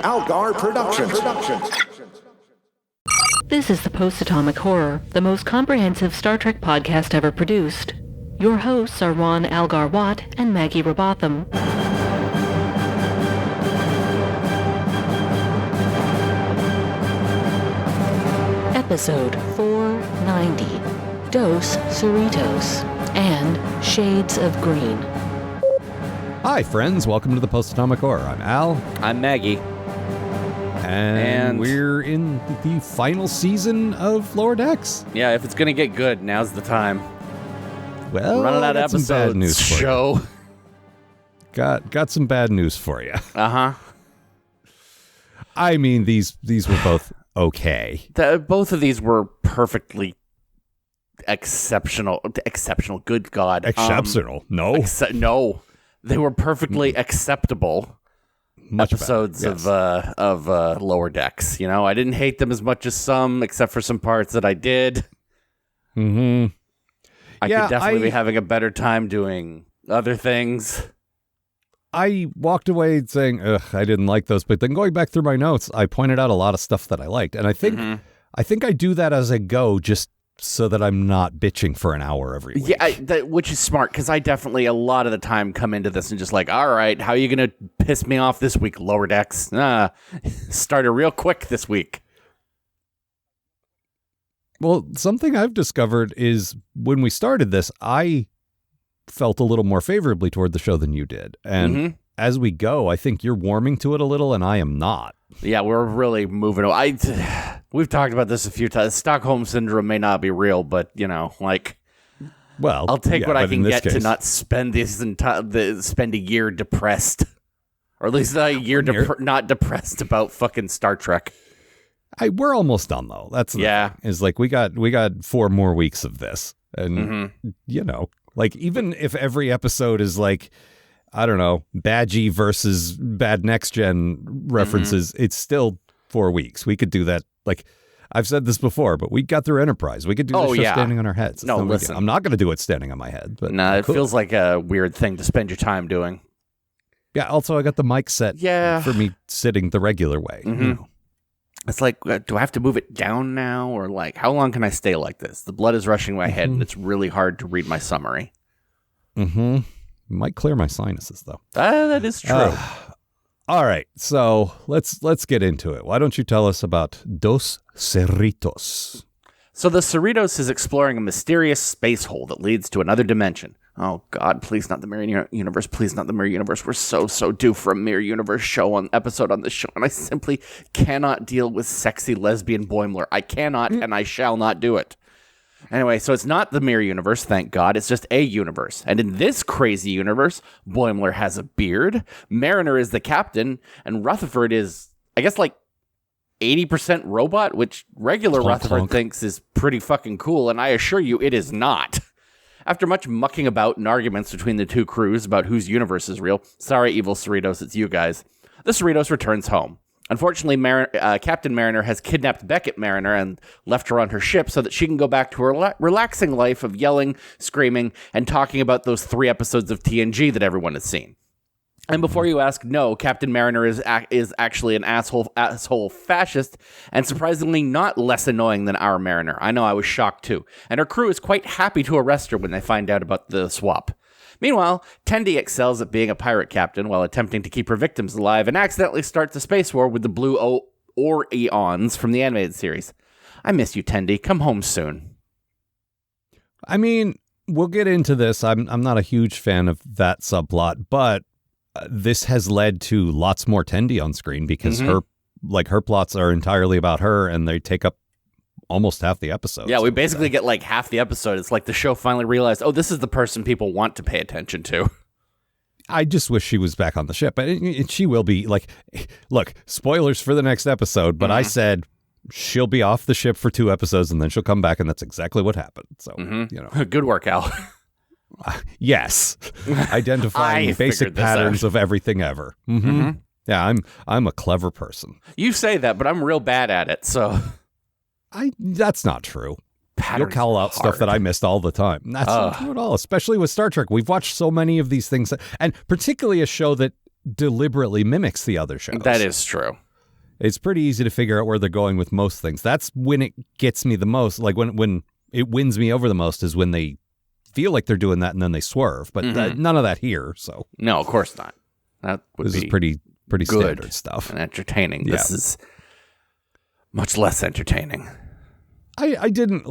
Algar Productions. This is the Post-Atomic Horror, the most comprehensive Star Trek podcast ever produced. Your hosts are Ron Algar Watt and Maggie Robotham. Episode 490, Dose Cerritos, and Shades of Green. Hi, friends. Welcome to the Post-Atomic Horror. I'm Al. I'm Maggie. And we're in the final season of Lower Decks. Yeah, if it's going to get good, now's the time. Well, running out of episodes, some bad news for show. you. Got some bad news for you. Uh-huh. I mean, these were both okay. Both of these were perfectly exceptional. Good God. Exceptional. No. No. They were perfectly acceptable. Much episodes better, yes. of Lower Decks. You know, I didn't hate them as much as some, except for some parts that I did. Mm-hmm. I could definitely be having a better time doing other things. I walked away saying, ugh, I didn't like those. But then going back through my notes, I pointed out a lot of stuff that I liked. And I think I do that as I go, just so that I'm not bitching for an hour every week. Yeah, which is smart, because I definitely, a lot of the time, come into this and just like, all right, how are you going to piss me off this week, Lower Decks? Started real quick this week. Well, something I've discovered is when we started this, I felt a little more favorably toward the show than you did. And as we go, I think you're warming to it a little, and I am not. Yeah, we're really moving. We've talked about this a few times. Stockholm Syndrome may not be real, but, you know, like, well, I'll take what I can get case, to not spend spend a year depressed. Or at least a year not depressed about fucking Star Trek. We're almost done, though. That's the thing, is like we got 4 more weeks of this. And, you know, like, even if every episode is like, I don't know, Badgie versus Bad Next Gen references, it's still 4 weeks. We could do that. Like, I've said this before, but we got through Enterprise. We could do this show standing on our heads. No, listen. I'm not going to do it standing on my head. But it feels like a weird thing to spend your time doing. Yeah, also, I got the mic set for me sitting the regular way. You know? It's like, do I have to move it down now? Or like, how long can I stay like this? The blood is rushing my head, and it's really hard to read my summary. Might clear my sinuses, though. That is true. All right, so let's get into it. Why don't you tell us about Dos Cerritos? So the Cerritos is exploring a mysterious space hole that leads to another dimension. Oh, God, please not the Mirror Universe. Please not the Mirror Universe. We're so due for a Mirror Universe episode on this show, and I simply cannot deal with sexy lesbian Boimler. I cannot, and I shall not do it. Anyway, so it's not the Mirror Universe, thank God. It's just a universe. And in this crazy universe, Boimler has a beard, Mariner is the captain, and Rutherford is, I guess, like 80% robot, which regular Rutherford thinks is pretty fucking cool, and I assure you it is not. After much mucking about and arguments between the two crews about whose universe is real, sorry, evil Cerritos, it's you guys, the Cerritos returns home. Unfortunately, Captain Mariner has kidnapped Beckett Mariner and left her on her ship so that she can go back to her relaxing life of yelling, screaming, and talking about those 3 episodes of TNG that everyone has seen. And before you ask, no, Captain Mariner is actually an asshole fascist, and surprisingly not less annoying than our Mariner. I know, I was shocked too. And her crew is quite happy to arrest her when they find out about the swap. Meanwhile, Tendi excels at being a pirate captain while attempting to keep her victims alive and accidentally starts a space war with the blue Orions from the animated series. I miss you, Tendi. Come home soon. I mean, we'll get into this. I'm not a huge fan of that subplot, but this has led to lots more Tendi on screen because her plots are entirely about her, and they take up almost half the episode. Yeah, we basically get like half the episode. It's like the show finally realized, oh, this is the person people want to pay attention to. I just wish she was back on the ship. And she will be. Like, look, spoilers for the next episode, but I said she'll be off the ship for 2 episodes and then she'll come back, and that's exactly what happened. So, you know. Good work, Al. Yes. Identifying basic patterns of everything ever. Yeah, I'm a clever person. You say that, but I'm real bad at it, so... That's not true. Patterns You'll call out stuff that I missed all the time. That's not true at all, especially with Star Trek. We've watched so many of these things, and particularly a show that deliberately mimics the other shows. That is true. It's pretty easy to figure out where they're going with most things. That's when it gets me the most. Like when it wins me over the most is when they feel like they're doing that and then they swerve. But none of that here. So no, of course not. That would this be is pretty standard stuff and entertaining. This is much less entertaining. I didn't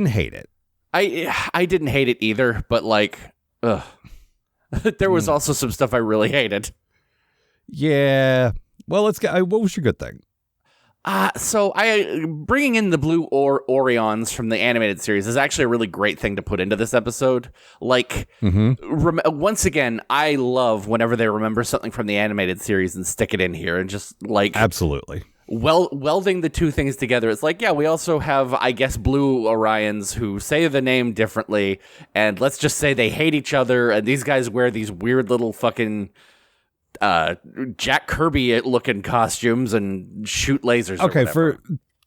hate it. I didn't hate it either, but like, there was also some stuff I really hated. Yeah. Well, let's get. What was your good thing? So bringing in the blue Orions from the animated series is actually a really great thing to put into this episode. Like, once again, I love whenever they remember something from the animated series and stick it in here and just like absolutely. Welding the two things together. It's like, yeah, we also have, I guess, blue Orions who say the name differently, and let's just say they hate each other, and these guys wear these weird little fucking Jack Kirby looking costumes and shoot lasers. Okay,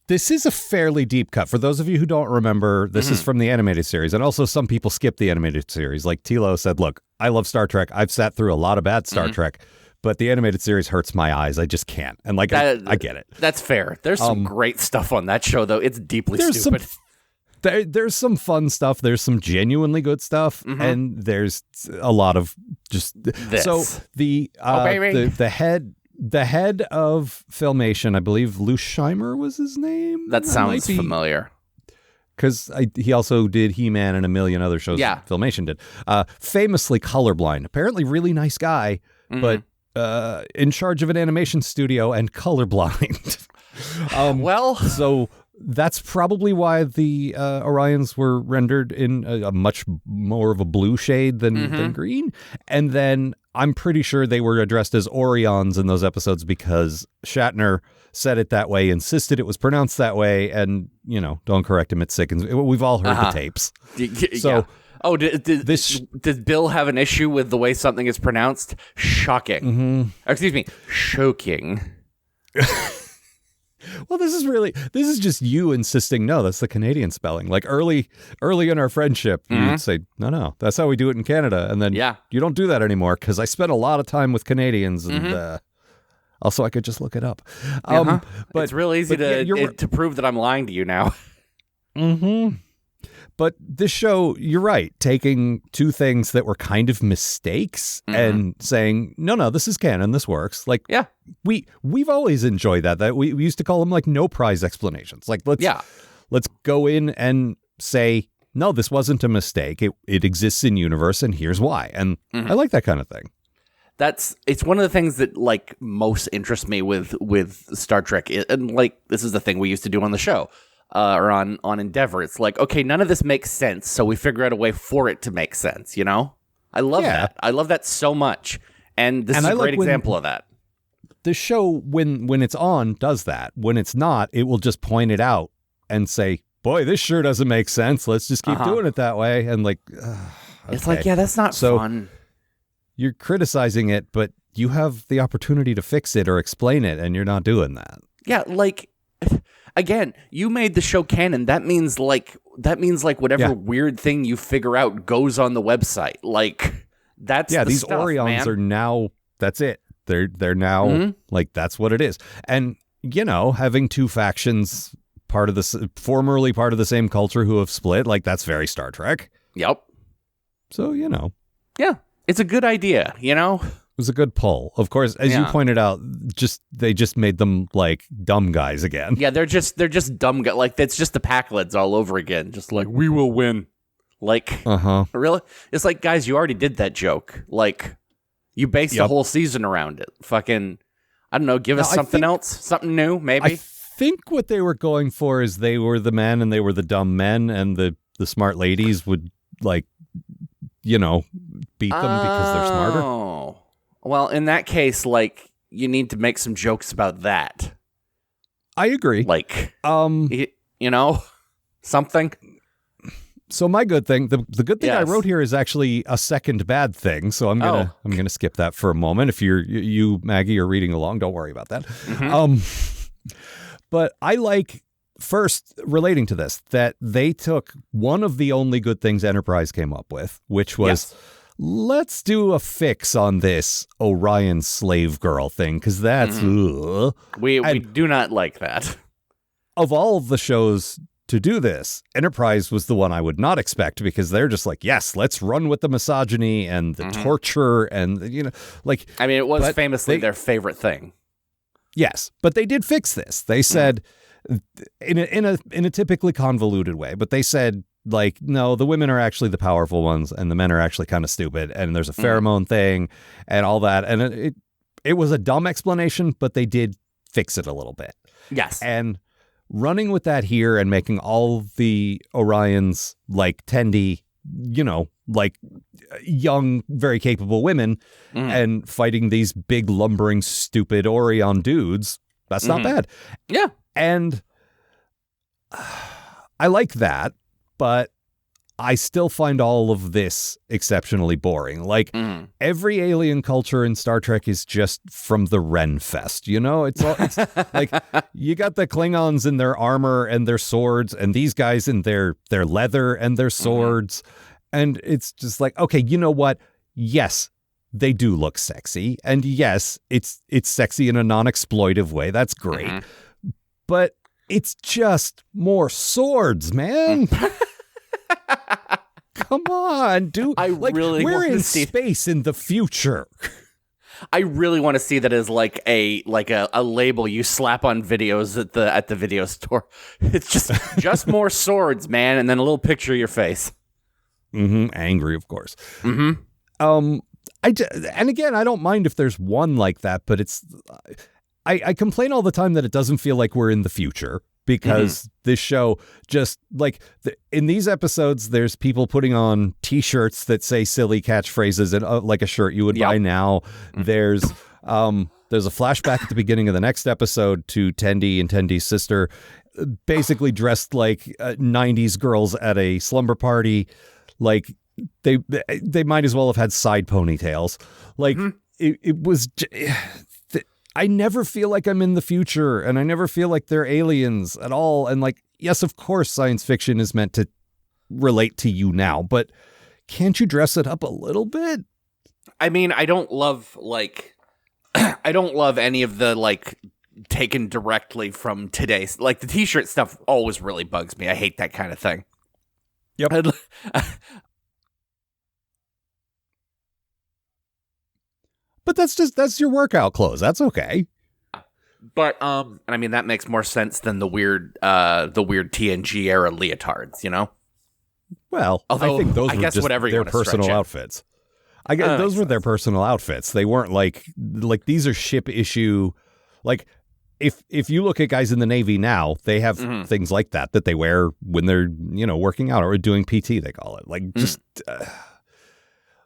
this is a fairly deep cut. For those of you who don't remember, this is from the animated series, and also some people skip the animated series. Like Tilo said, look, I love Star Trek. I've sat through a lot of bad Star Trek, but the animated series hurts my eyes. I just can't. And like, I get it. That's fair. There's some great stuff on that show, though. It's deeply stupid. There's some fun stuff. There's some genuinely good stuff, and there's a lot of just this. So the head of Filmation, I believe Lou Scheimer was his name. That sounds familiar. Because he also did He-Man and a million other shows. Yeah. Filmation did. Famously colorblind. Apparently, really nice guy, but in charge of an animation studio and colorblind. So that's probably why the Orions were rendered in a much more of a blue shade than green. And then I'm pretty sure they were addressed as Orions in those episodes because Shatner said it that way, insisted it was pronounced that way, and, don't correct him, it sickens. We've all heard the tapes. So, oh, did Bill have an issue with the way something is pronounced? Shocking. Excuse me, shocking. Well, this is just you insisting, no, that's the Canadian spelling. Like early in our friendship, you'd say, no, that's how we do it in Canada. And then you don't do that anymore because I spent a lot of time with Canadians and also I could just look it up. But it's real easy to prove that I'm lying to you now. But this show, you're right, taking two things that were kind of mistakes and saying, no, this is canon, this works. Like, we've always enjoyed that we used to call them like no prize explanations. Like, let's go in and say, no, this wasn't a mistake. It exists in universe and here's why. And I like that kind of thing. It's one of the things that like most interests me with Star Trek. And like, this is the thing we used to do on the show. Or on Endeavor. It's like, okay, none of this makes sense, so we figure out a way for it to make sense, I love that. I love that so much. And this is a great example of that. The show, when it's on, does that. When it's not, it will just point it out and say, boy, this sure doesn't make sense. Let's just keep doing it that way. And like, it's like, that's not fun. You're criticizing it, but you have the opportunity to fix it or explain it, and you're not doing that. Yeah, like... Again, you made the show canon. That means like whatever weird thing you figure out goes on the website. Like that's these stuff, Orions are now. That's it. They're now like that's what it is. And having two factions formerly part of the same culture who have split, like that's very Star Trek. Yep. So yeah, it's a good idea. It was a good pull. Of course, as you pointed out, they just made them like dumb guys again. Yeah, they're just dumb guys. Like it's just the Packlids all over again. Just like we will win. Like really? It's like, guys, you already did that joke. Like you based the whole season around it. Fucking, I don't know. Give us something else, something new, maybe. I think what they were going for is they were the men and they were the dumb men, and the smart ladies would like, beat them because they're smarter. Oh. Well, in that case, like, you need to make some jokes about that. I agree. Like, something. So my good thing, the good thing I wrote here is actually a second bad thing. So I'm gonna skip that for a moment. If you Maggie are reading along, don't worry about that. But I like first relating to this that they took one of the only good things Enterprise came up with, which was. let's do a fix on this Orion slave girl thing, because that's... We do not like that. Of all of the shows to do this, Enterprise was the one I would not expect, because they're just like, yes, let's run with the misogyny and the torture and, you know, like... I mean, it was famously their favorite thing. Yes, but they did fix this. They said, in a typically convoluted way, but they said, like, no, the women are actually the powerful ones and the men are actually kind of stupid, and there's a pheromone thing and all that. And it was a dumb explanation, but they did fix it a little bit. Yes. And running with that here and making all the Orions like Tendi, you know, like young, very capable women and fighting these big, lumbering, stupid Orion dudes, that's not bad. Yeah. And I like that, but I still find all of this exceptionally boring. Like, every alien culture in Star Trek is just from the Ren Fest, you know? It's like, you got the Klingons in their armor and their swords, and these guys in their leather and their swords. And it's just like, okay, you know what? Yes, they do look sexy. And yes, it's sexy in a non-exploitive way. That's great. But it's just more swords, man. Come on, dude. We're in space in the future. I really want to see that as like a label you slap on videos at the video store. It's just more swords, man, and then a little picture of your face. Angry, of course. And again, I don't mind if there's one like that, but it's I complain all the time that it doesn't feel like we're in the future, because this show just like in these episodes, there's people putting on T-shirts that say silly catchphrases and like a shirt you would buy now. There's a flashback at the beginning of the next episode to Tendi and Tendi's sister, basically dressed like 90s girls at a slumber party. Like they might as well have had side ponytails. Like it was. I never feel like I'm in the future, and I never feel like they're aliens at all. And like, yes, of course, science fiction is meant to relate to you now, but can't you dress it up a little bit? I mean, I don't love I don't love any of the like taken directly from today's, like the T-shirt stuff always really bugs me. I hate that kind of thing. Yep. But that's your workout clothes. That's okay. But and I mean that makes more sense than the weird TNG era leotards, you know? Well, although, I think those were just their personal outfits. I guess those were their personal outfits. They weren't like these are ship issue. Like if you look at guys in the Navy now, they have things like that they wear when they're, you know, working out or doing PT, they call it. Like just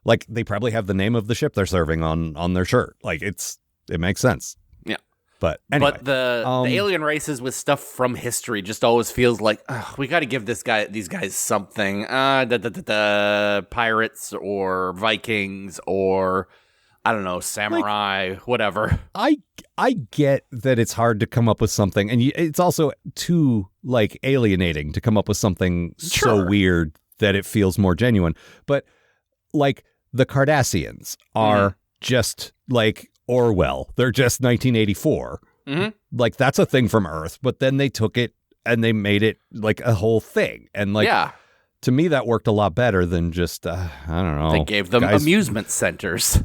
like they probably have the name of the ship they're serving on their shirt. Like it makes sense. Yeah. But anyway, the alien races with stuff from history just always feels like we got to give these guys something. Pirates or Vikings or I don't know, samurai, like, whatever. I get that it's hard to come up with something, and it's also too like alienating to come up with something so weird that it feels more genuine. But like the Cardassians are just like Orwell. They're just 1984. Like that's a thing from Earth, but then they took it and they made it like a whole thing. And like, to me, that worked a lot better than just, I don't know. They gave them amusement centers.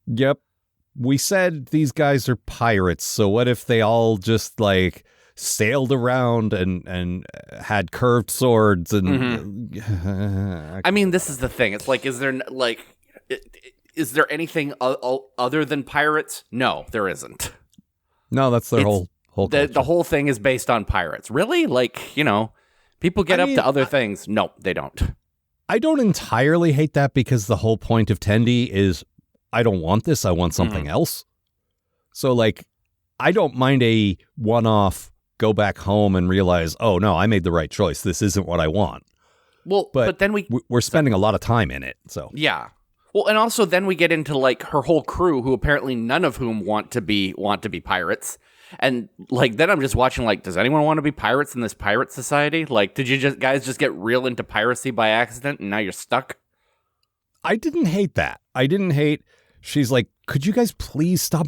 Yep. We said these guys are pirates. So what if they all just like sailed around and had curved swords and I mean, this is the thing. It's like, is there anything other than pirates? No, there isn't. No, that's their whole the whole thing is based on pirates. Really? Like, you know, people get up to other things. No, they don't. I don't entirely hate that, because the whole point of Tendi is I don't want this. I want something else. So like, I don't mind a one-off go back home and realize, oh no, I made the right choice. This isn't what I want. Well, but then we're spending a lot of time in it. So yeah. Well, and also then we get into like her whole crew, who apparently none of whom want to be pirates. And like, then I'm just watching like, does anyone want to be pirates in this pirate society? Like, did you guys just get real into piracy by accident and now you're stuck? I didn't hate that. I didn't hate. She's like, could you guys please stop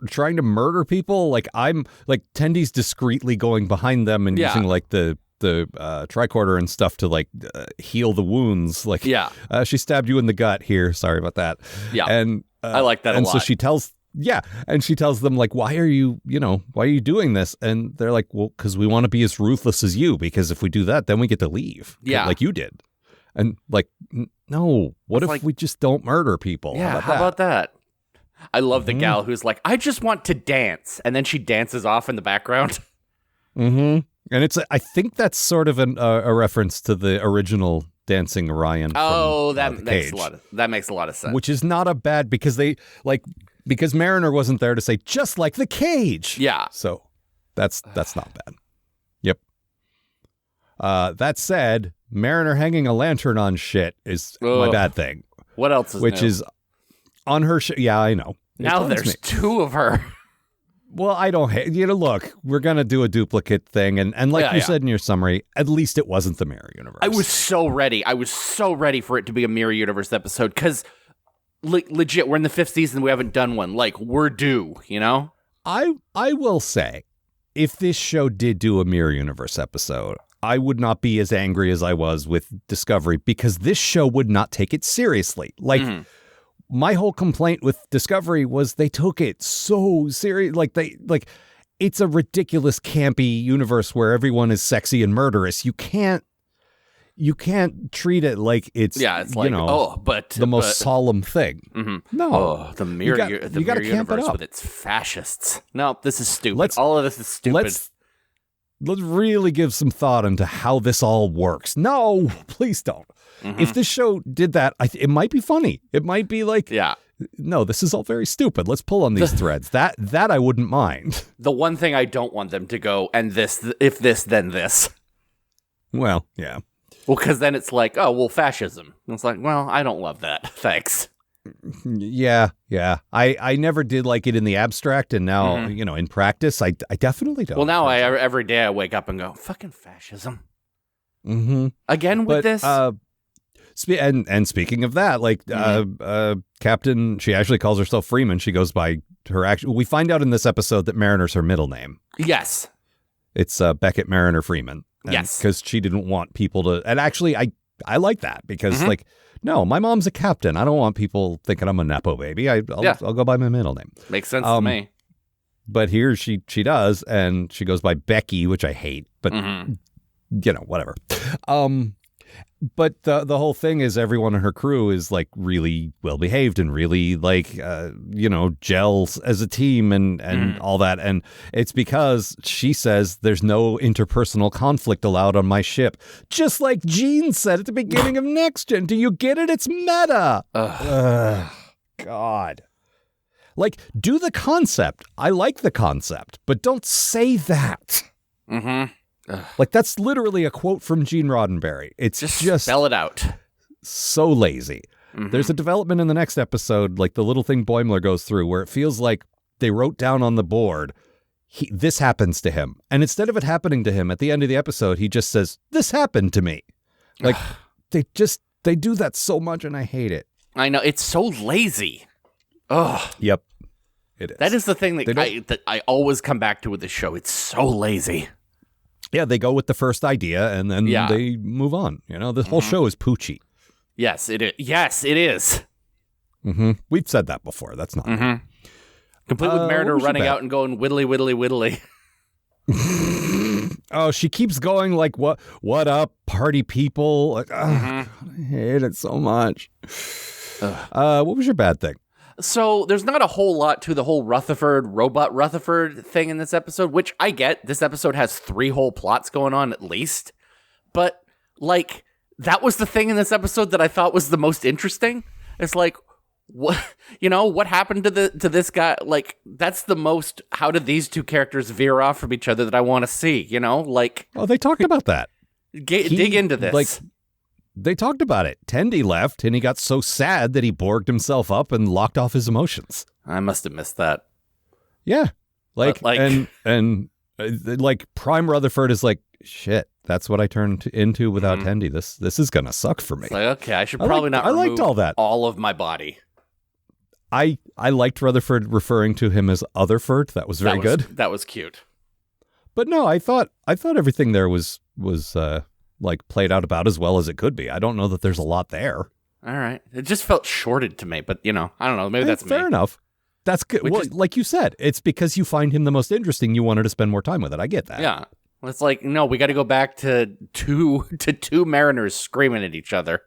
trying to murder people? Like, I'm like Tendy's discreetly going behind them and using like the tricorder and stuff to like heal the wounds. Like, she stabbed you in the gut here. Sorry about that. Yeah. And I like that a lot. And so she tells them like, why are you doing this? And they're like, well, because we want to be as ruthless as you, because if we do that, then we get to leave. Yeah. Like you did. And like, no, what if we just don't murder people? Yeah. How about that? I love the gal who's like, I just want to dance. And then she dances off in the background. Mm-hmm. And I think that's sort of a reference to the original Dancing Orion. That makes a lot of sense. Which is not a bad, because because Mariner wasn't there to say, just like the cage. Yeah. So that's not bad. Yep. That said, Mariner hanging a lantern on shit is my bad thing. What else is Which new? is on her Yeah, I know. Now there's two of her. Well, I don't hate, look, we're going to do a duplicate thing. And like you said in your summary, at least it wasn't the Mirror Universe. I was so ready. For it to be a Mirror Universe episode, because legit, we're in the 5th season. We haven't done one. Like, we're due, I will say, if this show did do a Mirror Universe episode, I would not be as angry as I was with Discovery, because this show would not take it seriously. Like, my whole complaint with Discovery was they took it so serious. It's a ridiculous, campy universe where everyone is sexy and murderous. You can't treat it like it's the most solemn thing. Mm-hmm. No, the mirror universe with its fascists. No, this is stupid. All of this is stupid. Let's really give some thought into how this all works. No, please don't. Mm-hmm. If this show did that, it might be funny. It might be like, no, this is all very stupid. Let's pull on these threads. That I wouldn't mind. The one thing I don't want them to go, and this, if this, then this. Well, yeah. Well, because then it's like, oh, well, fascism. And it's like, well, I don't love that. Thanks. Yeah. I never did like it in the abstract, and now, in practice, I definitely don't. Well, now every day I wake up and go, fucking fascism. Mm-hmm. Again with this? And speaking of that, like Captain, she actually calls herself Freeman. She goes by her actual. We find out in this episode that Mariner's her middle name. Yes, it's Beckett Mariner Freeman. Yes, because she didn't want people to. And actually, I like that, because like, no, my mom's a captain. I don't want people thinking I'm a nepo baby. I'll go by my middle name. Makes sense to me. But here she does, and she goes by Becky, which I hate. But whatever. But the whole thing is everyone in her crew is like really well behaved and really like gels as a team and all that, and it's because she says there's no interpersonal conflict allowed on my ship, just like Gene said at the beginning of Next Gen. Do you get it? It's meta. God. Like, do the concept. I like the concept, but don't say that. Mm-hmm. Like, that's literally a quote from Gene Roddenberry. It's just spell it out. So lazy. Mm-hmm. There's a development in the next episode, like the little thing Boimler goes through, where it feels like they wrote down on the board, this happens to him. And instead of it happening to him, at the end of the episode, he just says, this happened to me. Like, they do that so much, and I hate it. I know. It's so lazy. Ugh. Yep. It is. That is the thing that I always come back to with this show. It's so lazy. Yeah, they go with the first idea, and then they move on. The whole show is poochy. Yes, it is. Yes, it is. Mm-hmm. We've said that before. That's not complete with Mariner running out and going whittly, whittly, whittly. Oh, she keeps going like, what up, party people? Like, I hate it so much. What was your bad thing? So there's not a whole lot to the whole robot Rutherford thing in this episode, which I get. This episode has 3 whole plots going on at least. But, like, that was the thing in this episode that I thought was the most interesting. It's like, what happened to this guy? Like, that's the most, how did these two characters veer off from each other that I want to see, Like, oh, they talked about that. Dig into this. Like, they talked about it. Tendi left, and he got so sad that he borged himself up and locked off his emotions. I must have missed that. Yeah. Like Prime Rutherford is like, shit, That's what I turned into without Tendi. This is gonna suck for me. It's like, okay, I should probably not. I liked all that. All of my body. I liked Rutherford referring to him as Otherford. That was very good. That was cute. But no, I thought everything there was like played out about as well as it could be. I don't know that there's a lot there. All right, it just felt shorted to me. But I don't know. Maybe that's fair enough. That's good. Well, like you said, it's because you find him the most interesting. You wanted to spend more time with it. I get that. Yeah. Well, it's like, no, we got to go back to two mariners screaming at each other.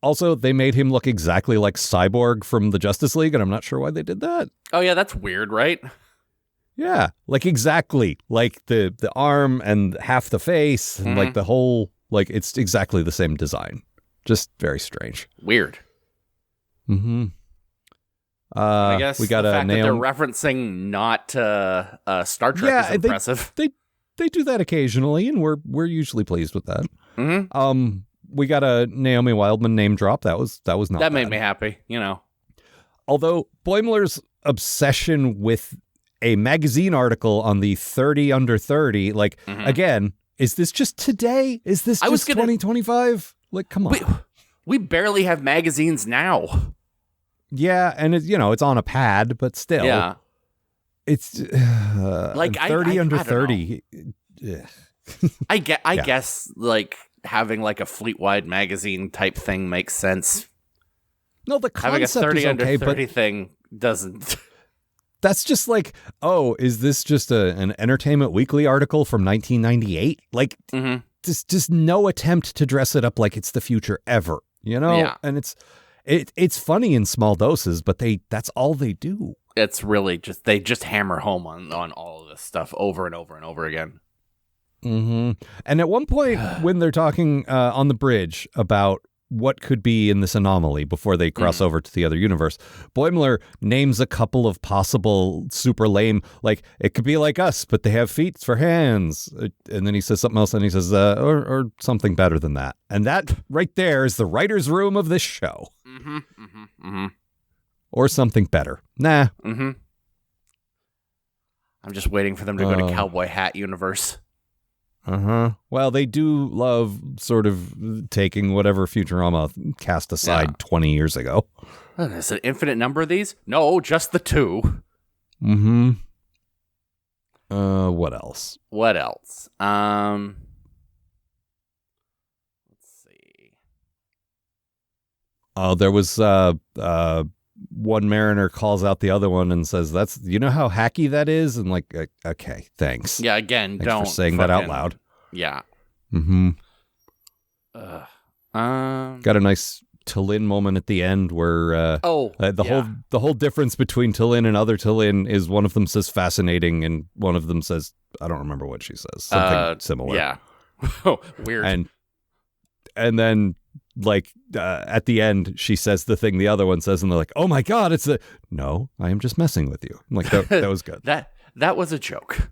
Also, they made him look exactly like Cyborg from the Justice League, and I'm not sure why they did that. Oh yeah, that's weird, right? Yeah, like exactly like the arm and half the face and like the whole, like it's exactly the same design. Just very strange. Weird. I guess we got the fact that they're referencing not Star Trek is impressive. They do that occasionally, and we're usually pleased with that. We got a Naomi Wildman name drop. That was not that bad. Made me happy. Although Boimler's obsession with a magazine article on the 30 under 30, like again, is this just today? Is this just 2025? Like, come on. We barely have magazines now. Yeah, and it's on a pad, but still. Yeah. It's like 30 under 30. I guess like having like a fleet-wide magazine type thing makes sense. No, the concept having a 30 is under okay, 30 but thing doesn't. That's just like, oh, is this just an Entertainment Weekly article from 1998? Like, just no attempt to dress it up like it's the future ever, Yeah. And it's funny in small doses, but that's all they do. It's really they just hammer home on all of this stuff over and over and over again. And at one point when they're talking on the bridge about what could be in this anomaly before they cross over to the other universe, Boimler names a couple of possible super lame, like it could be like us, but they have feet for hands. And then he says something else, and he says, or something better than that. And that right there is the writer's room of this show. Or something better. Nah. I'm just waiting for them to go to Cowboy Hat universe. Well, they do love sort of taking whatever Futurama cast aside 20 years ago. Is it an infinite number of these? No, just the two. What else? Let's see. Oh, there was one mariner calls out the other one and says, "That's how hacky that is," and like, okay, thanks. Yeah, again, thanks don't for saying that out loud. Yeah. Got a nice T'Lyn moment at the end where the whole difference between T'Lyn and other T'Lyn is one of them says fascinating and one of them says, I don't remember what she says, something similar. Yeah. Weird. And then like at the end she says the thing the other one says, and they're like, oh my god, no, I am just messing with you. I'm like, that was good. that was a joke.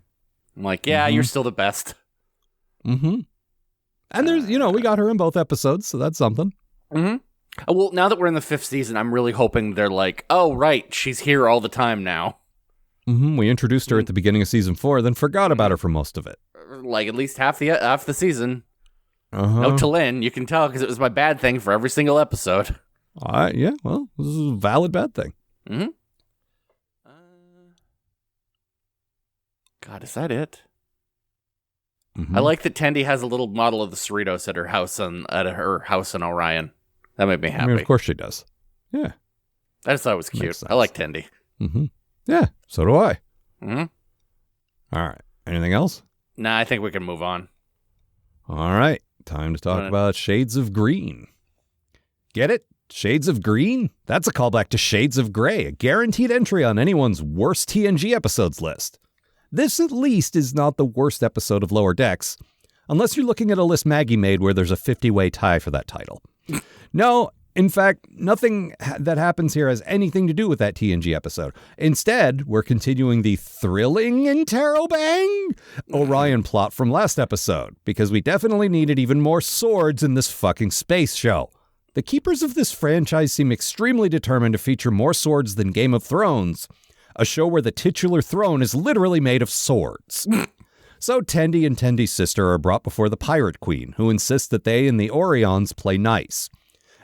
I'm like, yeah, you're still the best. And there's we got her in both episodes, so that's something. Well, now that we're in the 5th season, I'm really hoping they're like, oh right, she's here all the time now. We introduced her at the beginning of season 4, then forgot about her for most of it. Like at least half the season. No T'Lyn, you can tell because it was my bad thing for every single episode. Yeah, well, this is a valid bad thing. God, is that it? I like that Tendi has a little model of the Cerritos at her house in Orion. That made me happy. I mean, of course she does. Yeah, I just thought it was cute. I like Tendi. Yeah, so do I. All right. Anything else? Nah, I think we can move on. All right. Time to talk about Shades of Green. Get it? Shades of Green? That's a callback to Shades of Grey, a guaranteed entry on anyone's worst TNG episodes list. This, at least, is not the worst episode of Lower Decks, unless you're looking at a list Maggie made where there's a 50-way tie for that title. No, in fact, nothing that happens here has anything to do with that TNG episode. Instead, we're continuing the thrilling interrobang Orion plot from last episode, because we definitely needed even more swords in this fucking space show. The keepers of this franchise seem extremely determined to feature more swords than Game of Thrones, a show where the titular throne is literally made of swords. So Tendi and Tendi's sister are brought before the Pirate Queen, who insists that they and the Orions play nice,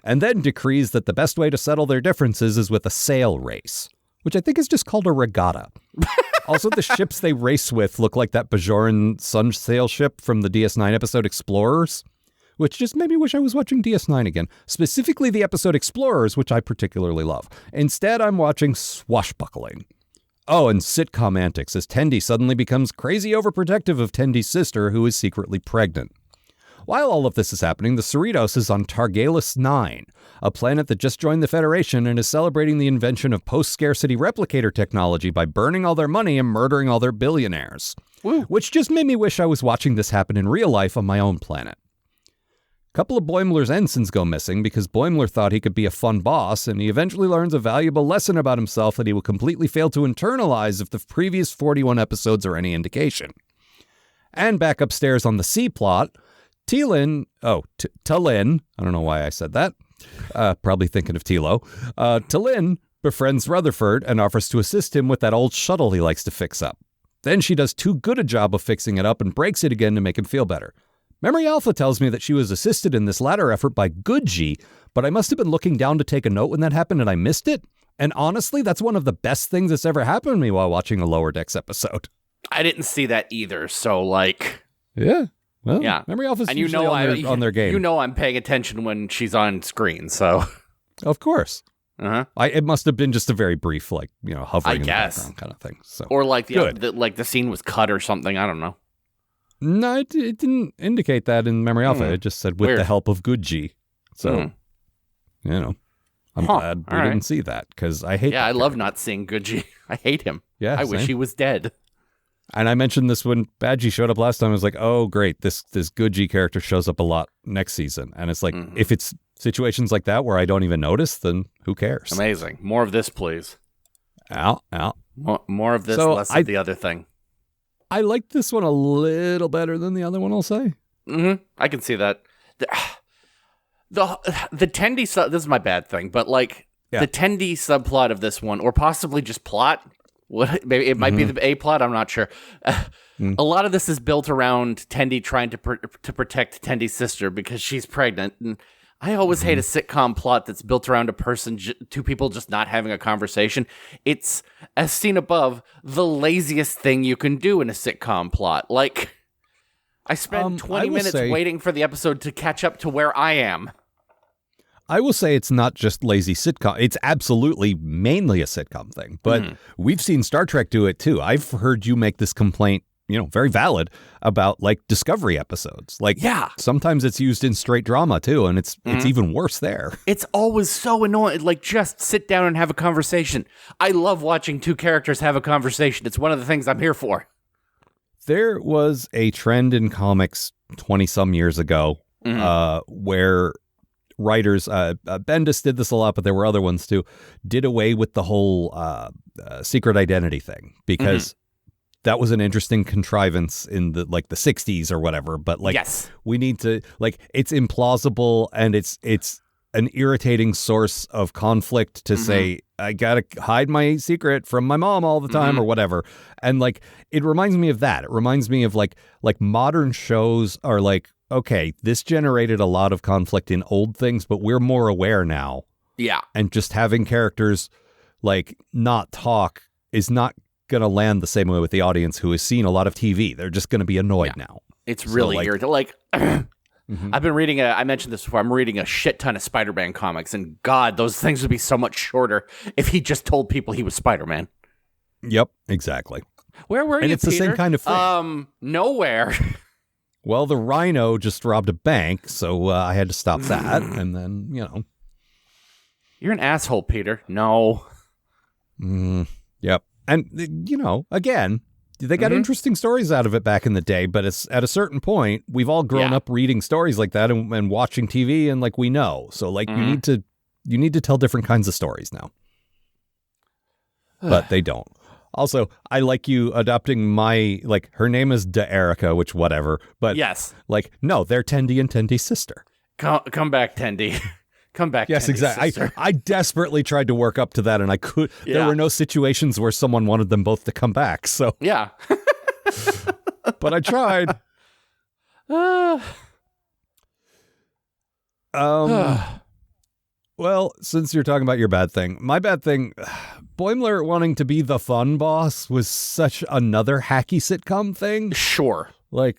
and then decrees that the best way to settle their differences is with a sail race, which I think is just called a regatta. Also, the ships they race with look like that Bajoran sun sail ship from the DS9 episode Explorers, which just made me wish I was watching DS9 again, specifically the episode Explorers, which I particularly love. Instead, I'm watching Swashbuckling. Oh, and sitcom antics as Tendi suddenly becomes crazy overprotective of Tendi's sister, who is secretly pregnant. While all of this is happening, the Cerritos is on Targalis 9, a planet that just joined the Federation and is celebrating the invention of post-scarcity replicator technology by burning all their money and murdering all their billionaires. Woo. Which just made me wish I was watching this happen in real life on my own planet. A couple of Boimler's ensigns go missing because Boimler thought he could be a fun boss, and he eventually learns a valuable lesson about himself that he will completely fail to internalize if the previous 41 episodes are any indication. And back upstairs on the C plot, T'Lyn, I don't know why I said that, probably thinking of Tilo. T'Lyn befriends Rutherford and offers to assist him with that old shuttle he likes to fix up. Then she does too good a job of fixing it up and breaks it again to make him feel better. Memory Alpha tells me that she was assisted in this latter effort by Goodgie, but I must have been looking down to take a note when that happened and I missed it. And honestly, that's one of the best things that's ever happened to me while watching a Lower Decks episode. I didn't see that either, so Yeah. Well, yeah. Memory Alpha's and usually on their game. You know I'm paying attention when she's on screen, so. Of course. Uh-huh. It must have been just a very brief, hovering in the background kind of thing. So. Or the scene was cut or something, I don't know. No, it didn't indicate that in Memory Alpha. It just said, with the help of Goodgie. So, I'm glad we didn't see that, because I hate I love not seeing Goodgie. I hate him. Yeah, I wish he was dead. And I mentioned this when Badgie showed up last time. I was like, oh, great, this Goodgie character shows up a lot next season. And it's like, if it's situations like that where I don't even notice, then who cares? Amazing. More of this, please. Out. More of this, less of the other thing. I like this one a little better than the other one, I'll say. Mm-hmm. I can see that. The Tendi this is my bad thing, but the Tendi subplot of this one, or possibly just plot. Maybe it might be the A plot. I'm not sure. A lot of this is built around Tendi trying to protect Tendi's sister because she's pregnant. And I always hate a sitcom plot that's built around two people just not having a conversation. It's, as seen above, the laziest thing you can do in a sitcom plot. I spent 20 minutes waiting for the episode to catch up to where I am. I will say it's not just lazy sitcom. It's absolutely mainly a sitcom thing. But we've seen Star Trek do it too. I've heard you make this complaint, very valid, about Discovery episodes. Sometimes it's used in straight drama too, and it's even worse there. It's always so annoying. Just sit down and have a conversation. I love watching two characters have a conversation. It's one of the things I'm here for. There was a trend in comics 20-some years ago where writers, Bendis did this a lot, but there were other ones too, did away with the whole secret identity thing because that was an interesting contrivance in the 60s or whatever. But we need to it's implausible and it's an irritating source of conflict to say, I gotta hide my secret from my mom all the time or whatever. And it reminds me of that. It reminds me of modern shows are okay, this generated a lot of conflict in old things, but we're more aware now. Yeah. And just having characters not talk is not going to land the same way with the audience who has seen a lot of TV. They're just going to be annoyed now. It's really irritating. I've been reading I mentioned this before, I'm reading a shit ton of Spider-Man comics, and God, those things would be so much shorter if he just told people he was Spider-Man. Yep, exactly. Where were you, And it's Peter? the same kind of thing. Nowhere. Well, the Rhino just robbed a bank, so I had to stop that, and then, You're an asshole, Peter. No. Yep. And, again, they got interesting stories out of it back in the day, but it's at a certain point, we've all grown up reading stories like that and watching TV, and we know. So, you need to tell different kinds of stories now. But they don't. Also, I like you adopting my, her name is Erica, which whatever, but yes, no, they're Tendi and Tendi's sister. Come back, Tendi. Come back, yes, Tendi's exactly. Sister. I desperately tried to work up to that, and I there were no situations where someone wanted them both to come back, so. Yeah. but I tried. Well, since you're talking about your bad thing, my bad thing, Boimler wanting to be the fun boss was such another hacky sitcom thing. Sure. Like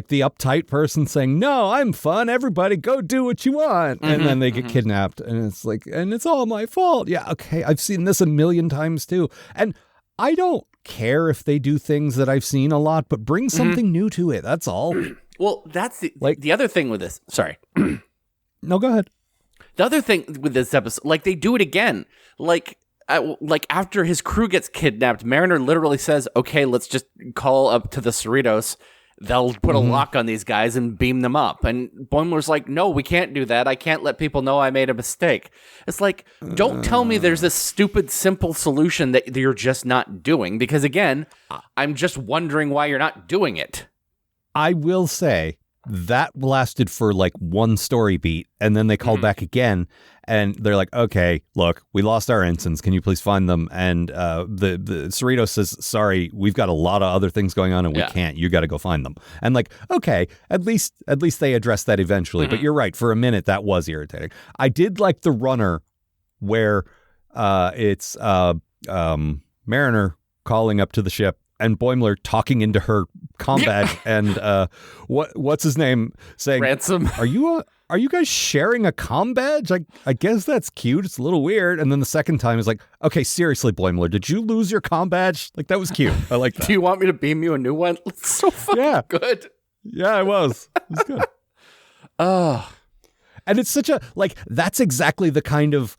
the uptight person saying, no, I'm fun. Everybody go do what you want. And then they get kidnapped. And it's like, and it's all my fault. Yeah, okay. I've seen this a million times too. And I don't care if they do things that I've seen a lot, but bring something new to it. That's all. Well, that's the other thing with this. Sorry. No, go ahead. The other thing with this episode, like they do it again. Like after his crew gets kidnapped, Mariner literally says, okay, let's just call up to the Cerritos. They'll put a lock on these guys and beam them up. And Boimler's like, no, we can't do that. I can't let people know I made a mistake. It's like, don't tell me there's this stupid, simple solution that you're just not doing. Because again, I'm just wondering why you're not doing it. I will say that lasted for like one story beat. And then they called back again. And they're like, okay, look, we lost our ensigns. Can you please find them? And the Cerritos says, sorry, we've got a lot of other things going on and we can't. You got to go find them. And like, okay, at least they addressed that eventually. But you're right. For a minute, that was irritating. I did like the runner where it's Mariner calling up to the ship and Boimler talking into her comm badge and what's his name saying, Ransom. Are you guys sharing a comm badge? I guess that's cute. It's a little weird. And then the second time is like, okay, seriously, Boimler, did you lose your comm badge? Like, that was cute. I like that. Do you want me to beam you a new one? It's so fucking good. Yeah, it was. It was good. And it's such a, like, that's exactly the kind of,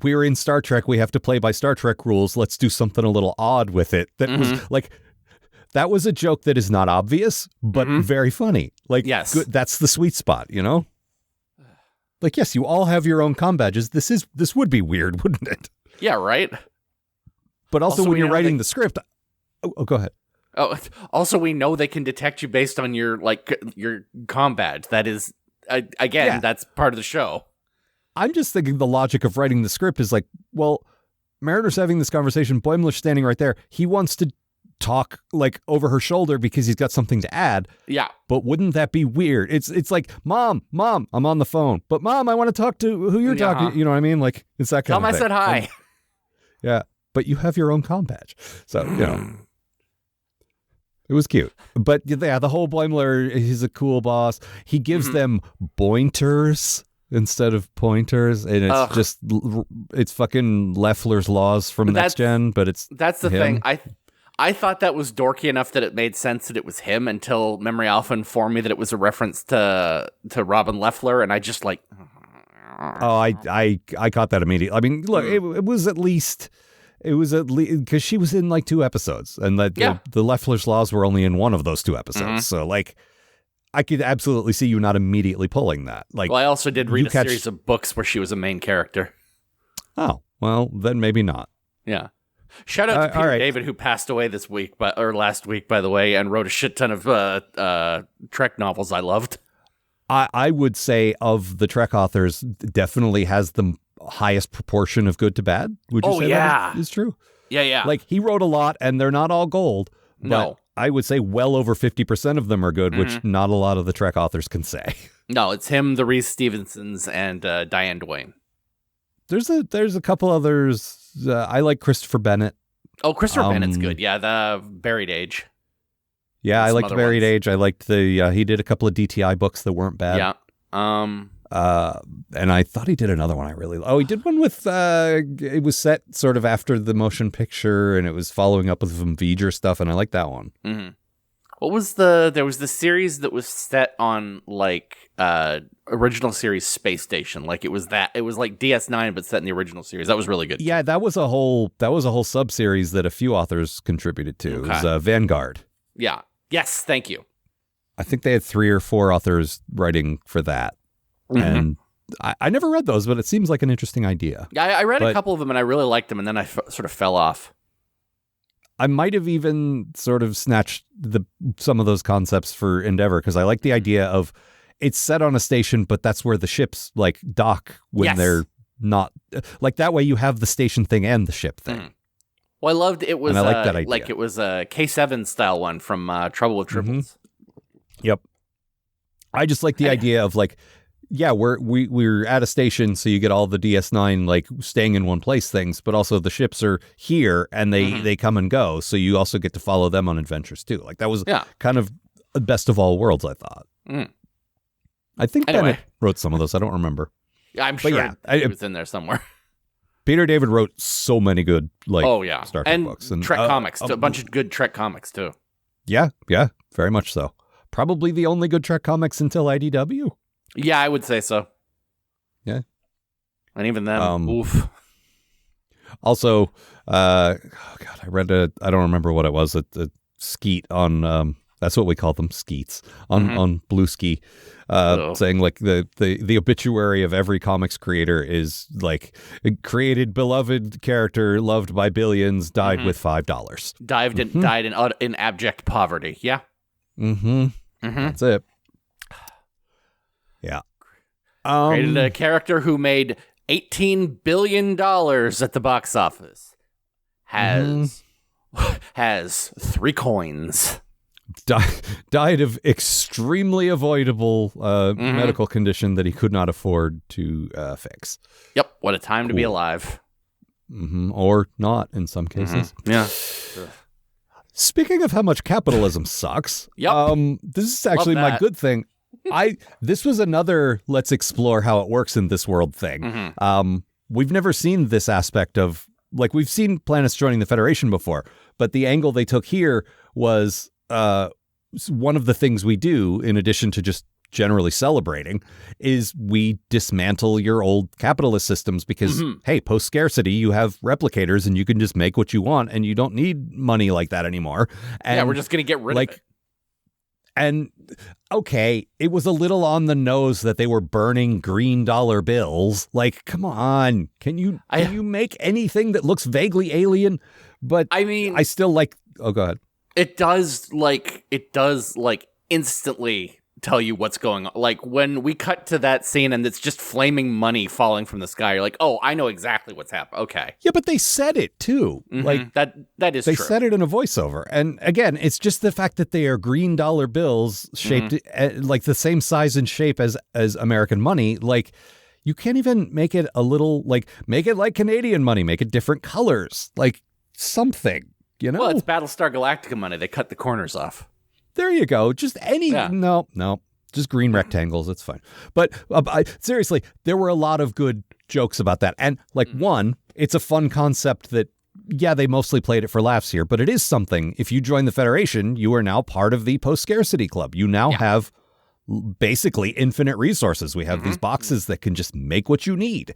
we're in Star Trek, we have to play by Star Trek rules. Let's do something a little odd with it. That was like, that was a joke that is not obvious, but very funny. Like, yes. Good, that's the sweet spot, you know? Like, yes, you all have your own comm badges. This would be weird, wouldn't it? Yeah, right. But also when you're writing the script, go ahead. Oh, also we know they can detect you based on your comm badge. That is, again, that's part of the show. I'm just thinking the logic of writing the script is like, well, Mariner's having this conversation. Boimler's standing right there. He wants to talk like over her shoulder because he's got something to add. Yeah. But wouldn't that be weird? It's like, Mom, I'm on the phone. But Mom, I want to talk to who you're talking. You know what I mean? Like, it's that kind of thing. Tell him I said hi. And, yeah. But you have your own comm badge. So, you know. It was cute. But yeah, the whole Boimler, he's a cool boss. He gives them pointers instead of pointers. And it's it's fucking Leffler's laws from Next Gen, but that's the him. thing. I thought that was dorky enough that it made sense that it was him until Memory Alpha informed me that it was a reference to Robin Leffler, and I just like... Oh, I caught that immediately. I mean, look, it was at least because she was in like 2 episodes, and the Leffler's laws were only in one of those 2 episodes. So like, I could absolutely see you not immediately pulling that. Like, well, I also did read a series of books where she was a main character. Oh, well, then maybe not. Yeah. Shout out to Peter David, who passed away last week, by the way, and wrote a shit ton of Trek novels I loved. I would say of the Trek authors, definitely has the highest proportion of good to bad. Would you say that is true? Yeah. Like, he wrote a lot, and they're not all gold. No. But I would say well over 50% of them are good, which not a lot of the Trek authors can say. No, it's him, the Reese Stevensons, and Diane Duane. There's a couple others. I like Christopher Bennett. Oh, Christopher Bennett's good. Yeah, the Buried Age. Yeah, I liked Buried Age. I liked he did a couple of DTI books that weren't bad. Yeah. And I thought he did another one he did one with, it was set sort of after the motion picture, and it was following up with some V'ger stuff, and I liked that one. Mm-hmm. What was there was the series that was set on, like, original series Space Station. Like, it was like DS9, but set in the original series. That was really good. Yeah, that was a whole sub-series that a few authors contributed to. Okay. It was Vanguard. Yeah. Yes, thank you. I think they had 3 or 4 authors writing for that. And I never read those, but it seems like an interesting idea. Yeah, I read a couple of them, and I really liked them, and then I sort of fell off. I might have even sort of snatched some of those concepts for Endeavor, because I like the idea of it's set on a station, but that's where the ships like dock when they're not, like, that way you have the station thing and the ship thing. Well, I loved it was and I like that idea. like it was a K7 style one from Trouble with Triples. Yep. I just like the idea of like, yeah, we're at a station, so you get all the DS9 like staying in one place things, but also the ships are here and they come and go, so you also get to follow them on adventures too. Like that was kind of the best of all worlds, I thought. I think Bennett wrote some of those. I don't remember. Yeah, I'm sure it was in there somewhere. Peter David wrote so many good Star Trek books and Trek comics, a bunch of good Trek comics too. Yeah, very much so. Probably the only good Trek comics until IDW. Yeah, I would say so. Yeah. And even then, oof. Also, I read I don't remember what it was, a skeet on, that's what we call them, skeets, on Blue Ski, saying like the obituary of every comics creator is like, created beloved character, loved by billions, died with $5. Died in abject poverty, yeah. That's it. Yeah. Created a character who made $18 billion at the box office. Has 3 coins. Died of extremely avoidable medical condition that he could not afford to fix. Yep. What a time to be alive. Or not in some cases. Yeah. Speaking of how much capitalism sucks, this is actually my good thing. This was another let's explore how it works in this world thing. We've never seen this aspect of, like, we've seen planets joining the Federation before, but the angle they took here was one of the things we do, in addition to just generally celebrating, is we dismantle your old capitalist systems because, hey, post-scarcity, you have replicators and you can just make what you want and you don't need money like that anymore. And we're just going to get rid of it. And, okay, it was a little on the nose that they were burning green dollar bills. Like, come on. Can you make anything that looks vaguely alien? But I mean, I still like... Oh, go ahead. It does instantly tell you what's going on. Like, when we cut to that scene and it's just flaming money falling from the sky, you're like, oh, I know exactly what's happening. Okay. Yeah, but they said it too. Like that is they true. said it in a voiceover. And again, it's just the fact that they are green dollar bills shaped like the same size and shape as American money. Like, you can't even make it a little, like, make it like Canadian money, make it different colors, like something, you know? Well, it's Battlestar Galactica money. They cut the corners off. There you go. Just any, no, just green rectangles. It's fine. But seriously, there were a lot of good jokes about that. And like one, it's a fun concept that, yeah, they mostly played it for laughs here, but it is something. If you join the Federation, you are now part of the post-scarcity club. You now have basically infinite resources. We have these boxes that can just make what you need.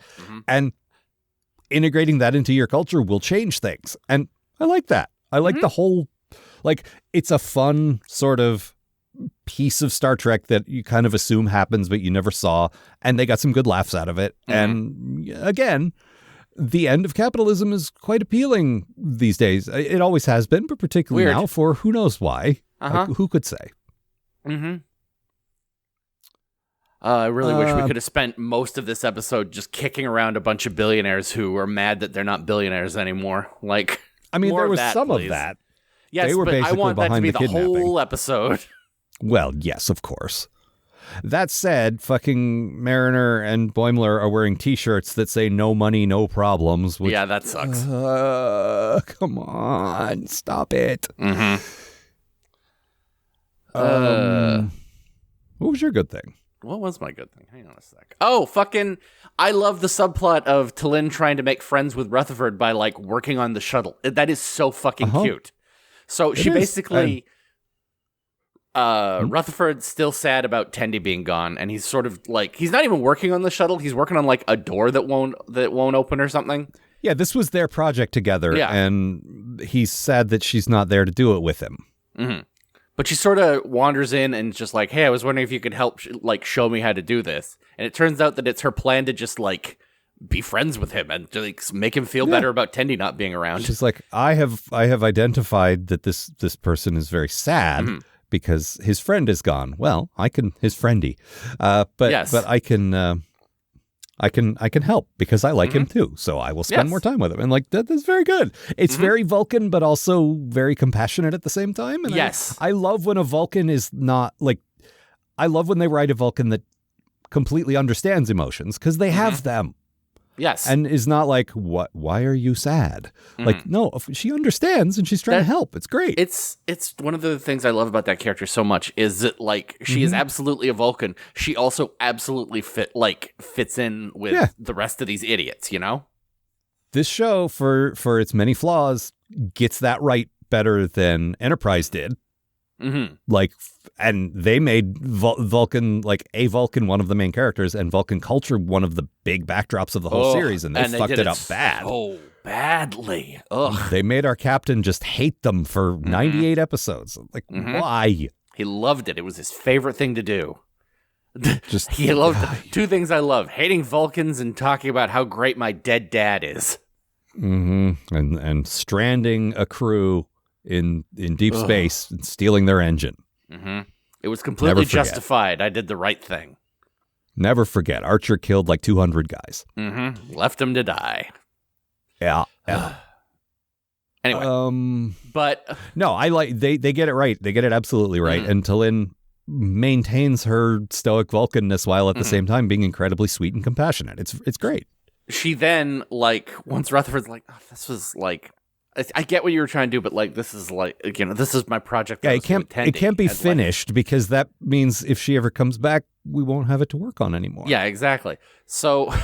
And integrating that into your culture will change things. And I like that. I like the whole... Like, it's a fun sort of piece of Star Trek that you kind of assume happens, but you never saw. And they got some good laughs out of it. And again, the end of capitalism is quite appealing these days. It always has been, but particularly now for who knows why. Like, who could say? I really wish we could have spent most of this episode just kicking around a bunch of billionaires who are mad that they're not billionaires anymore. Like, I mean, there was some of that. Yes, but I want that to be the whole episode. Well, yes, of course. That said, fucking Mariner and Boimler are wearing T-shirts that say "No money, no problems." Which, yeah, that sucks. Come on, stop it. What was your good thing? What was my good thing? Hang on a sec. Oh, fucking... I love the subplot of T'Lyn trying to make friends with Rutherford by, like, working on the shuttle. That is so fucking cute. So she basically... Rutherford's still sad about Tendi being gone, and he's sort of, like... He's not even working on the shuttle. He's working on, like, a door that won't open or something. Yeah, this was their project together, and he's sad that she's not there to do it with him. But she sort of wanders in and just like, hey, I was wondering if you could help, like, show me how to do this. And it turns out that it's her plan to just, like, be friends with him and to, like, make him feel better about Tendi not being around. She's like, I have identified that this person is very sad because his friend is gone. Well, I can, his friendy. But I can I can help because I like him too. So I will spend more time with him. And like that's very good. It's very Vulcan, but also very compassionate at the same time. And I love when a Vulcan is not like, I love when they write a Vulcan that completely understands emotions because they have them. Yes. And is not like, what? Why are you sad? Like, no, she understands and she's trying to help. It's great. It's one of the things I love about that character so much is that like she is absolutely a Vulcan. She also absolutely fits in with the rest of these idiots, you know? This show, for its many flaws, gets that right better than Enterprise did. Like, and they made Vulcan, like a Vulcan, one of the main characters, and Vulcan culture one of the big backdrops of the whole series, and they fucked it up bad. Oh, badly. Ugh. They made our captain just hate them for 98 episodes. Like, why? He loved it. It was his favorite thing to do. He loved it. Two things I love: hating Vulcans and talking about how great my dead dad is. And stranding a crew in deep space and stealing their engine. It was completely justified. I did the right thing. Never forget, Archer killed like 200 guys. Left him to die. Yeah. Anyway, but no, I like they get it right. They get it absolutely right. And T'Lyn maintains her stoic Vulcanness while at the same time being incredibly sweet and compassionate. It's great. She then like once Rutherford's like, oh, this was like. I get what you were trying to do, but like this is like this is my project. Yeah, it can't be finished because that means if she ever comes back, we won't have it to work on anymore. Yeah, exactly. So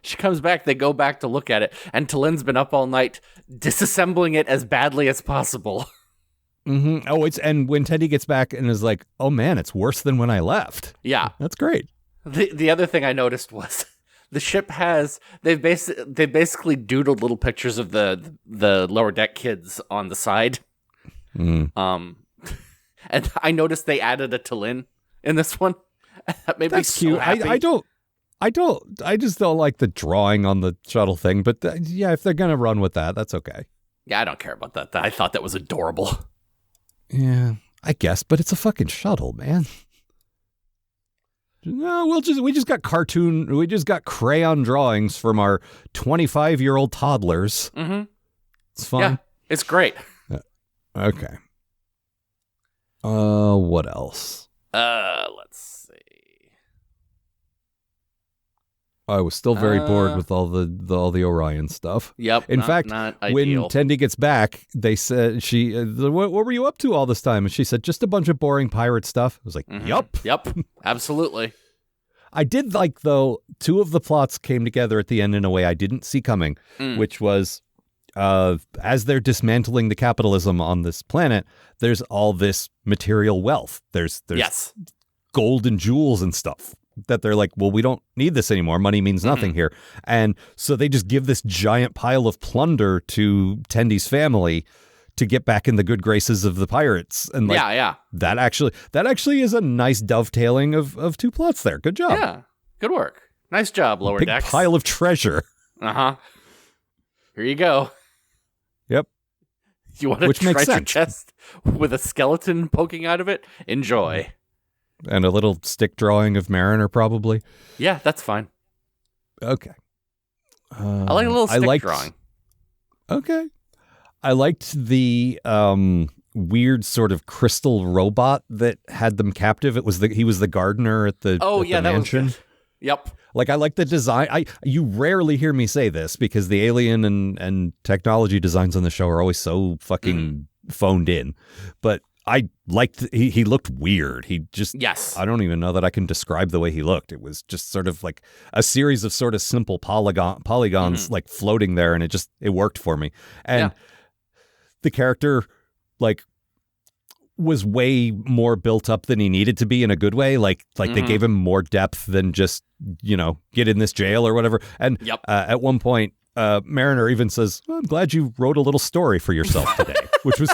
she comes back. They go back to look at it, and T'Lyn's been up all night disassembling it as badly as possible. Oh, and when Tendi gets back and is like, "Oh man, it's worse than when I left." Yeah, that's great. The other thing I noticed was. The ship has they basically doodled little pictures of the lower deck kids on the side. And I noticed they added a T'Lyn in this one. That made me so cute. happy. I just don't like the drawing on the shuttle thing, but yeah, if they're gonna run with that, that's okay. Yeah, I don't care about that. I thought that was adorable. Yeah, I guess, but it's a fucking shuttle, man. No, we just got crayon drawings from our 25-year-old toddlers. It's fun. Yeah, it's great. Okay. What else? Let's see. I was still very bored with all the Orion stuff. Yep. In fact, when Tendi gets back, they said what were you up to all this time? And she said, just a bunch of boring pirate stuff. I was like, Yep, absolutely. I did like, though, two of the plots came together at the end in a way I didn't see coming, which was as they're dismantling the capitalism on this planet, there's all this material wealth. There's gold and jewels and stuff that they're like, well, we don't need this anymore. Money means nothing here. And so they just give this giant pile of plunder to Tendi's family to get back in the good graces of the pirates. And like, that actually is a nice dovetailing of two plots there. Good job. Yeah. Good work. Nice job, Lower Decks. Big pile of treasure. Here you go. Yep. You want a treasure chest with a skeleton poking out of it? Enjoy. And a little stick drawing of Mariner, probably. Yeah, that's fine. Okay. I like a little stick drawing. Okay. I liked the weird sort of crystal robot that had them captive. He was the gardener at the mansion. That was good. Yep. Like, I like the design. You rarely hear me say this because the alien and technology designs on the show are always so fucking phoned in. But I liked, he looked weird. He just, I don't even know that I can describe the way he looked. It was just sort of like a series of sort of simple polygons like floating there, and it worked for me. And the character like was way more built up than he needed to be in a good way. Like they gave him more depth than just, get in this jail or whatever. And at one point, Mariner even says, well, I'm glad you wrote a little story for yourself today, which was,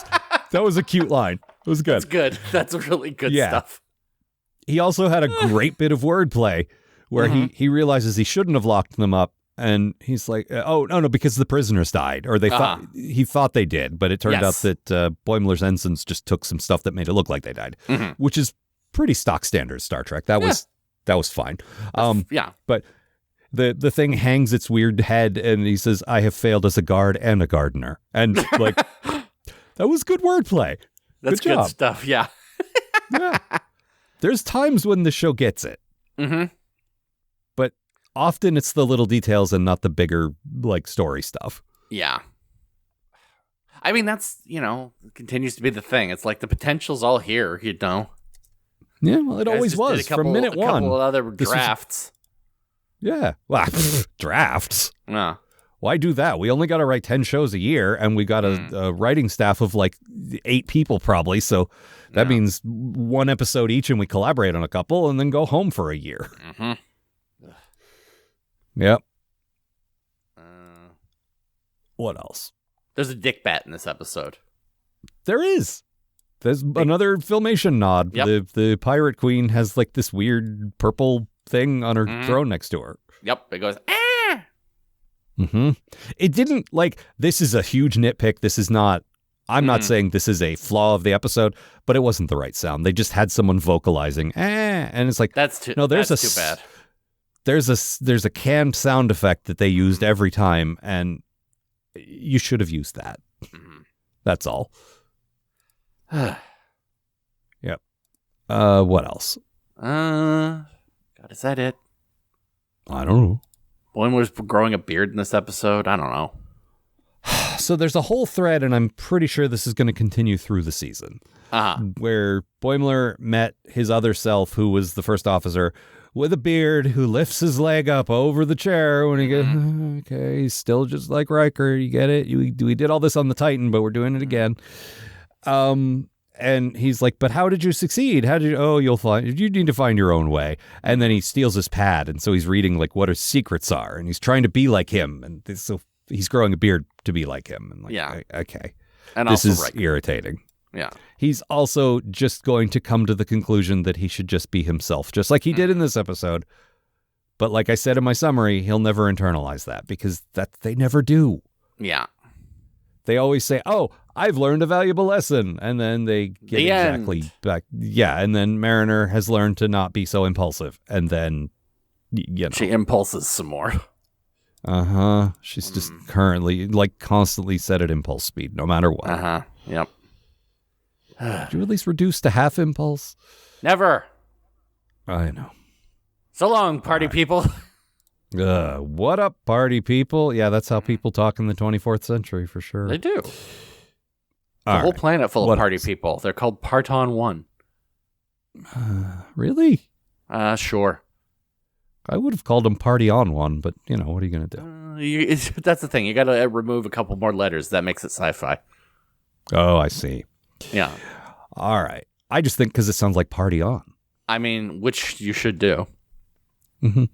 that was a cute line. It was good. That's good. That's really good stuff. He also had a great bit of wordplay where he realizes he shouldn't have locked them up. And he's like, oh, no, because the prisoners died. Or he thought they did. But it turned out that Boimler's ensigns just took some stuff that made it look like they died, which is pretty stock standard Star Trek. That was fine. But the thing hangs its weird head and he says, I have failed as a guard and a gardener. And like, that was good wordplay. That's good stuff. Yeah. Yeah. There's times when the show gets it. Mm-hmm. But often it's the little details and not the bigger like story stuff. Yeah. I mean, that's, continues to be the thing. It's like the potential's all here, Yeah, well, it always was from minute one. A couple of other drafts. Yeah. Well, drafts. Yeah. Why do that? We only got to write 10 shows a year, and we got a writing staff of like 8 people probably. So that means one episode each, and we collaborate on a couple, and then go home for a year. Mm-hmm. Yep. What else? There's a dick bat in this episode. There is. There's another Filmation nod. Yep. The pirate queen has like this weird purple thing on her throne next to her. Yep. It goes, ah! Mm-hmm. It didn't this is a huge nitpick. This is not, I'm not saying this is a flaw of the episode, but it wasn't the right sound. They just had someone vocalizing, and it's like, that's too bad. There's a canned sound effect that they used every time, and you should have used that. That's all. Yep. What else? God, is that it? I don't know. Boimler's growing a beard in this episode. I don't know. So there's a whole thread, and I'm pretty sure this is going to continue through the season, where Boimler met his other self, who was the first officer, with a beard, who lifts his leg up over the chair when he goes, okay, he's still just like Riker. You get it? We did all this on the Titan, but we're doing it again. And he's like, but how did you succeed? You need to find your own way. And then he steals his pad. And so he's reading like what his secrets are. And he's trying to be like him. And so he's growing a beard to be like him. And okay. And this is Riker. irritating. Yeah. He's also just going to come to the conclusion that he should just be himself, just like he did in this episode. But like I said in my summary, he'll never internalize that because they never do. Yeah. They always say, oh, I've learned a valuable lesson. And then they get exactly back. Yeah. And then Mariner has learned to not be so impulsive. And then, she impulses some more. Uh-huh. She's just currently, constantly set at impulse speed, no matter what. Uh-huh. Yep. Did you at least reduce to half impulse? Never. I know. So long, party people. What up, party people? Yeah, that's how people talk in the 24th century, for sure. They do. The whole planet full of party people. They're called Parton 1. Really? Sure. I would have called them Party on 1, but, what are you going to do? That's the thing. You got to remove a couple more letters. That makes it sci-fi. Oh, I see. Yeah. All right. I just think because it sounds like Party on. I mean, which you should do. Mm-hmm.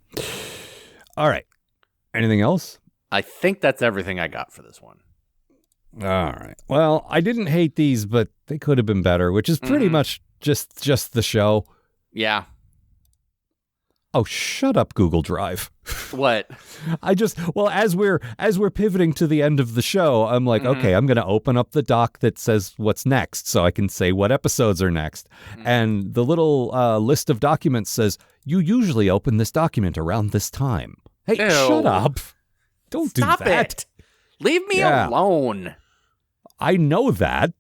All right. Anything else? I think that's everything I got for this one. All right. Well, I didn't hate these, but they could have been better, which is pretty much just the show. Yeah. Oh, shut up, Google Drive. What? As we're pivoting to the end of the show, I'm like, okay, I'm going to open up the doc that says what's next so I can say what episodes are next. And the little list of documents says, you usually open this document around this time. Hey, shut up. Don't Stop do that. It. Leave me alone. I know that.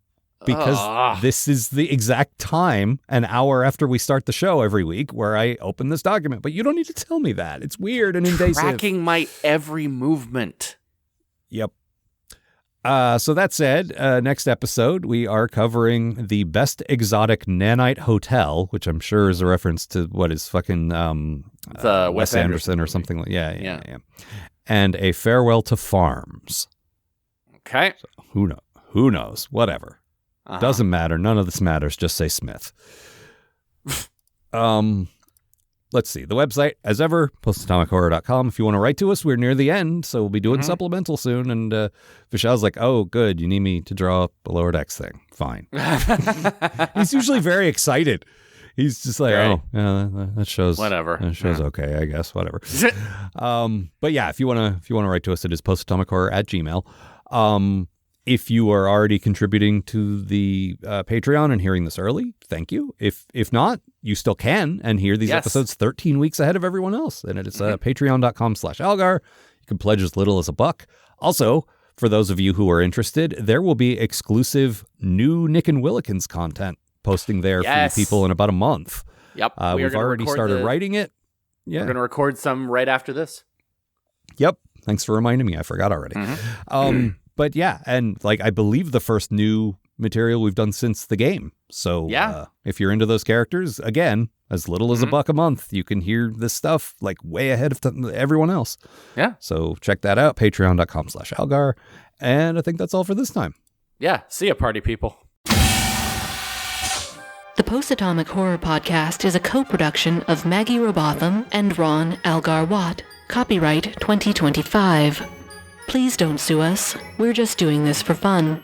Because this is the exact time, an hour after we start the show every week, where I open this document. But you don't need to tell me that. It's weird and invasive. Tracking my every movement. Yep. So that said, next episode, we are covering the best exotic nanite hotel, which I'm sure is a reference to what is fucking Wes Anderson or something. Yeah. And a farewell to farms. Okay. So who knows? Whatever. Doesn't matter. None of this matters. Just say Smith. Let's see. The website, as ever, postatomichorror.com. If you want to write to us, we're near the end, so we'll be doing supplemental soon. And Vishal's like, oh, good. You need me to draw up a Lower Decks thing. Fine. He's usually very excited. He's just like, oh, yeah, that shows. Whatever. That shows okay, I guess. Whatever. But yeah, if you want to write to us, it is postatomichorror@gmail.com. If you are already contributing to the Patreon and hearing this early, thank you. If not, you still can and hear these episodes 13 weeks ahead of everyone else. And it's patreon.com/Algar. You can pledge as little as $1. Also, for those of you who are interested, there will be exclusive new Nick and Willikins content posting there for people in about a month. Yep. We've already started writing it. Yeah. We're going to record some right after this. Yep. Thanks for reminding me. I forgot already. But yeah, and like I believe the first new material we've done since the game. So if you're into those characters, again, as little as $1 a month, you can hear this stuff like way ahead of everyone else. Yeah. So check that out, patreon.com/Algar. And I think that's all for this time. Yeah. See ya, party people. The Post-Atomic Horror Podcast is a co-production of Maggie Robotham and Ron Algar Watt. Copyright 2025. Please don't sue us. We're just doing this for fun.